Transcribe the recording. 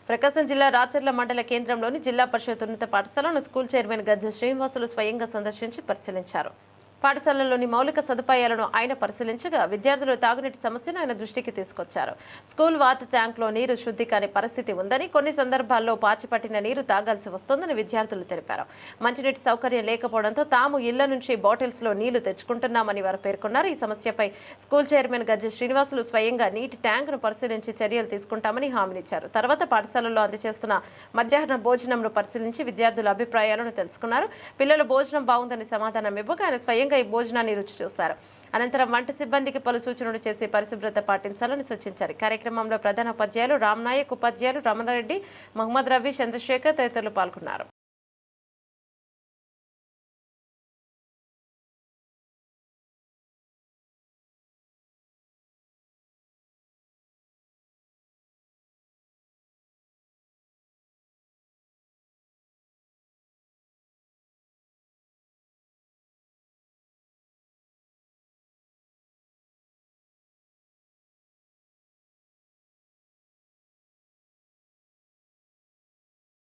ప్రకాశం జిల్లా రాచర్ల మండల కేంద్రంలోని జిల్లా పరిషత్ ఉన్నత పాఠశాలను స్కూల్ చైర్మన్ గజ్జె శ్రీనివాసులు స్వయంగా సందర్శించి పరిశీలించారు. పాఠశాలలోని మౌలిక సదుపాయాలను ఆయన పరిశీలించగా విద్యార్థులు తాగునీటి సమస్యను ఆయన దృష్టికి తీసుకొచ్చారు. స్కూల్ వాటర్ ట్యాంక్లో నీరు శుద్ధి కాని పరిస్థితి ఉందని, కొన్ని సందర్భాల్లో పాచిపట్టిన నీరు తాగాల్సి వస్తోందని విద్యార్థులు తెలిపారు. మంచినీటి సౌకర్యం లేకపోవడంతో తాము ఇళ్ల నుంచి బాటిల్స్లో నీళ్లు తెచ్చుకుంటున్నామని వారు పేర్కొన్నారు. ఈ సమస్యపై స్కూల్ చైర్మన్ గజ్జె శ్రీనివాసులు స్వయంగా నీటి ట్యాంకును పరిశీలించి చర్యలు తీసుకుంటామని హామీనిచ్చారు. తర్వాత పాఠశాలల్లో అందజేస్తున్న మధ్యాహ్న భోజనంను పరిశీలించి విద్యార్థుల అభిప్రాయాలను తెలుసుకున్నారు. పిల్లల భోజనం బాగుందని సమాధానం ఇవ్వగా ఆయన స్వయంగా ఈ భోజనాన్ని రుచి చూశారు. అనంతరం వంట సిబ్బందికి పలు సూచనలు చేసి పరిశుభ్రత పాటించాలని సూచించారు. కార్యక్రమంలో ప్రధాన ఉపాధ్యాయులు రామ్నాయక్, ఉపాధ్యాయులు రమణారెడ్డి, మహమ్మద్ రవి, చంద్రశేఖర్ తదితరులు పాల్గొన్నారు.